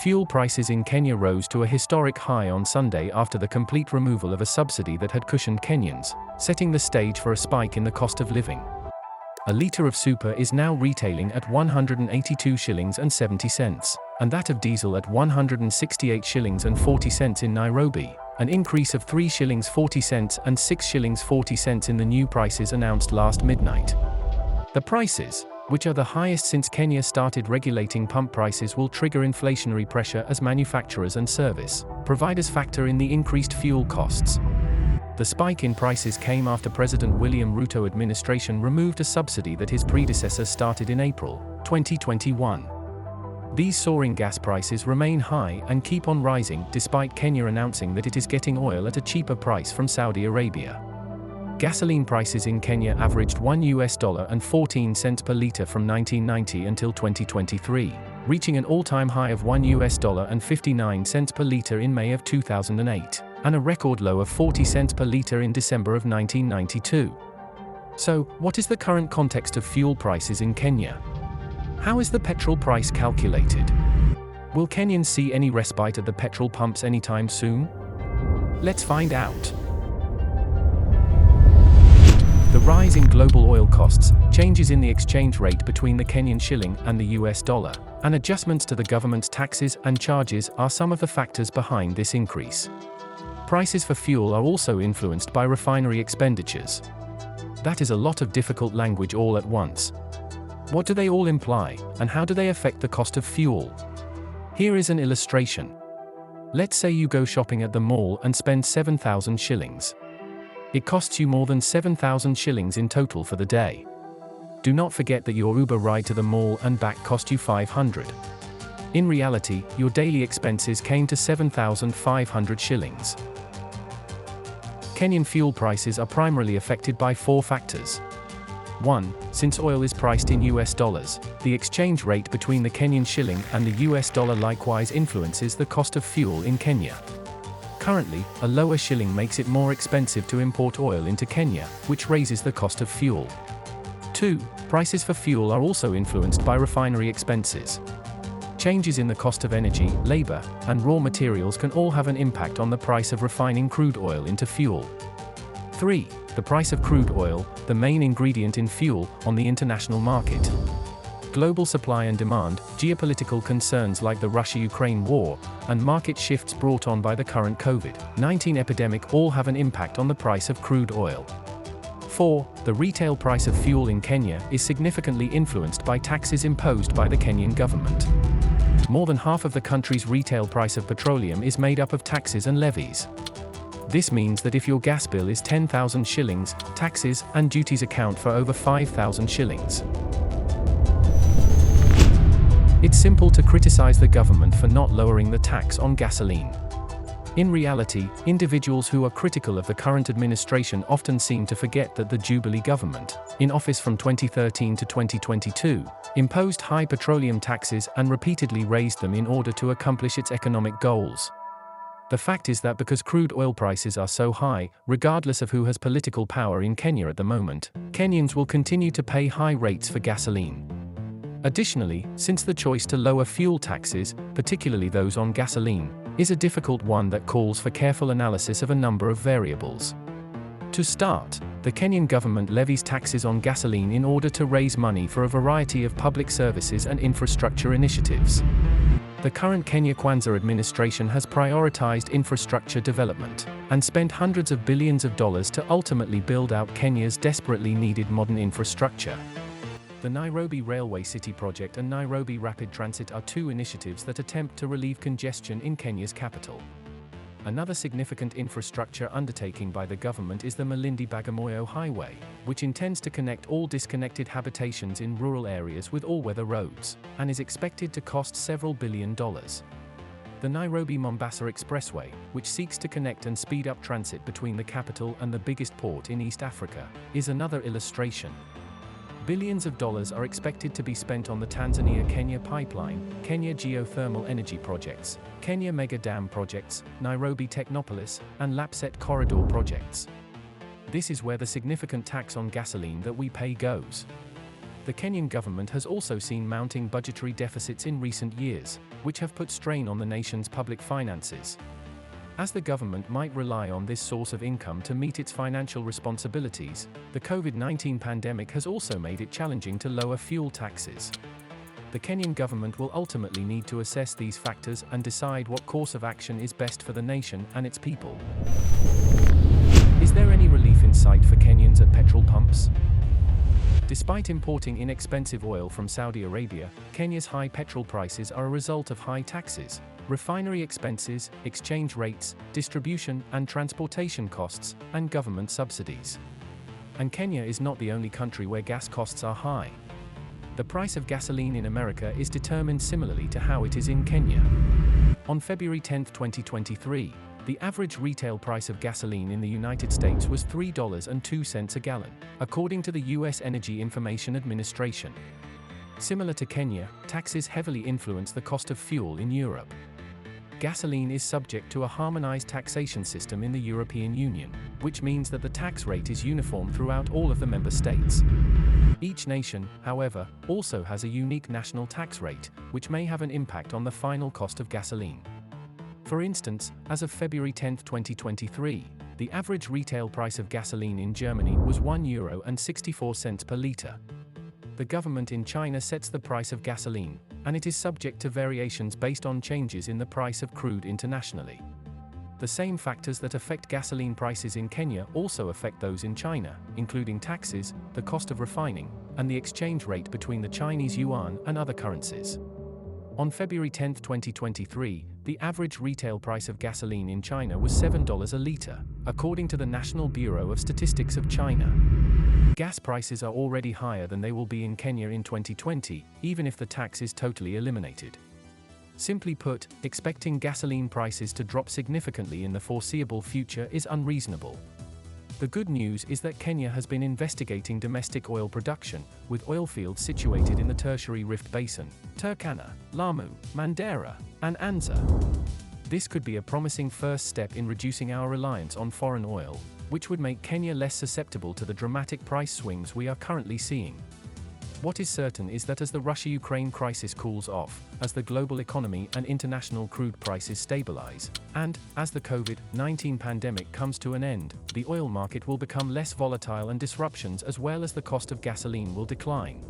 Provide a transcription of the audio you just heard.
Fuel prices in Kenya rose to a historic high on Sunday after the complete removal of a subsidy that had cushioned Kenyans, setting the stage for a spike in the cost of living. A litre of super is now retailing at 182 shillings and 70 cents, and that of diesel at 168 shillings and 40 cents in Nairobi, an increase of 3 shillings 40 cents and 6 shillings 40 cents in the new prices announced last midnight. The prices, which are the highest since Kenya started regulating pump prices, will trigger inflationary pressure as manufacturers and service providers factor in the increased fuel costs. The spike in prices came after President William Ruto administration removed a subsidy that his predecessor started in April 2021. These soaring gas prices remain high and keep on rising despite Kenya announcing that it is getting oil at a cheaper price from Saudi Arabia. Gasoline prices in Kenya averaged $1.14 per litre from 1990 until 2023, reaching an all-time high of $1.59 per litre in May of 2008, and a record low of 40 cents per litre in December of 1992. So, what is the current context of fuel prices in Kenya? How is the petrol price calculated? Will Kenyans see any respite at the petrol pumps anytime soon? Let's find out. The rise in global oil costs, changes in the exchange rate between the Kenyan shilling and the US dollar, and adjustments to the government's taxes and charges are some of the factors behind this increase. Prices for fuel are also influenced by refinery expenditures. That is a lot of difficult language all at once. What do they all imply, and how do they affect the cost of fuel? Here is an illustration. Let's say you go shopping at the mall and spend 7,000 shillings. It costs you more than 7,000 shillings in total for the day. Do not forget that your Uber ride to the mall and back cost you 500. In reality, your daily expenses came to 7,500 shillings. Kenyan fuel prices are primarily affected by 4 factors. 1. Since oil is priced in US dollars, the exchange rate between the Kenyan shilling and the US dollar likewise influences the cost of fuel in Kenya. Currently, a lower shilling makes it more expensive to import oil into Kenya, which raises the cost of fuel. 2. Prices for fuel are also influenced by refinery expenses. Changes in the cost of energy, labor, and raw materials can all have an impact on the price of refining crude oil into fuel. 3. The price of crude oil, the main ingredient in fuel, on the international market. Global supply and demand, geopolitical concerns like the Russia-Ukraine war, and market shifts brought on by the current COVID-19 epidemic all have an impact on the price of crude oil. 4. The retail price of fuel in Kenya is significantly influenced by taxes imposed by the Kenyan government. More than half of the country's retail price of petroleum is made up of taxes and levies. This means that if your gas bill is 10,000 shillings, taxes and duties account for over 5,000 shillings. It's simple to criticize the government for not lowering the tax on gasoline. In reality, individuals who are critical of the current administration often seem to forget that the Jubilee government, in office from 2013 to 2022, imposed high petroleum taxes and repeatedly raised them in order to accomplish its economic goals. The fact is that because crude oil prices are so high, regardless of who has political power in Kenya at the moment, Kenyans will continue to pay high rates for gasoline. Additionally, since the choice to lower fuel taxes, particularly those on gasoline, is a difficult one that calls for careful analysis of a number of variables. To start, the Kenyan government levies taxes on gasoline in order to raise money for a variety of public services and infrastructure initiatives. The current Kenya Kwanza administration has prioritized infrastructure development and spent hundreds of billions of dollars to ultimately build out Kenya's desperately needed modern infrastructure. The Nairobi Railway City Project and Nairobi Rapid Transit are 2 initiatives that attempt to relieve congestion in Kenya's capital. Another significant infrastructure undertaking by the government is the Malindi-Bagamoyo Highway, which intends to connect all disconnected habitations in rural areas with all-weather roads, and is expected to cost several $billions. The Nairobi-Mombasa Expressway, which seeks to connect and speed up transit between the capital and the biggest port in East Africa, is another illustration. Billions of dollars are expected to be spent on the Tanzania-Kenya pipeline, Kenya geothermal energy projects, Kenya mega dam projects, Nairobi Technopolis, and Lapset corridor projects. This is where the significant tax on gasoline that we pay goes. The Kenyan government has also seen mounting budgetary deficits in recent years, which have put strain on the nation's public finances. As the government might rely on this source of income to meet its financial responsibilities, the COVID-19 pandemic has also made it challenging to lower fuel taxes. The Kenyan government will ultimately need to assess these factors and decide what course of action is best for the nation and its people. Is there any relief in sight for Kenyans at petrol pumps? Despite importing inexpensive oil from Saudi Arabia, Kenya's high petrol prices are a result of high taxes, refinery expenses, exchange rates, distribution and transportation costs, and government subsidies. And Kenya is not the only country where gas costs are high. The price of gasoline in America is determined similarly to how it is in Kenya. On February 10, 2023, the average retail price of gasoline in the United States was $3.02 a gallon, according to the U.S. Energy Information Administration. Similar to Kenya, taxes heavily influence the cost of fuel in Europe. Gasoline is subject to a harmonized taxation system in the European Union, which means that the tax rate is uniform throughout all of the member states. Each nation, however, also has a unique national tax rate, which may have an impact on the final cost of gasoline. For instance, as of February 10, 2023, the average retail price of gasoline in Germany was €1.64 per litre. The government in China sets the price of gasoline, and it is subject to variations based on changes in the price of crude internationally. The same factors that affect gasoline prices in Kenya also affect those in China, including taxes, the cost of refining, and the exchange rate between the Chinese yuan and other currencies. On February 10, 2023, the average retail price of gasoline in China was $7 a litre, according to the National Bureau of Statistics of China. Gas prices are already higher than they will be in Kenya in 2020, even if the tax is totally eliminated. Simply put, expecting gasoline prices to drop significantly in the foreseeable future is unreasonable. The good news is that Kenya has been investigating domestic oil production, with oil fields situated in the Tertiary Rift Basin, Turkana, Lamu, Mandera, and Anza. This could be a promising first step in reducing our reliance on foreign oil, which would make Kenya less susceptible to the dramatic price swings we are currently seeing. What is certain is that as the Russia-Ukraine crisis cools off, as the global economy and international crude prices stabilize, and, as the COVID-19 pandemic comes to an end, the oil market will become less volatile and disruptions as well as the cost of gasoline will decline.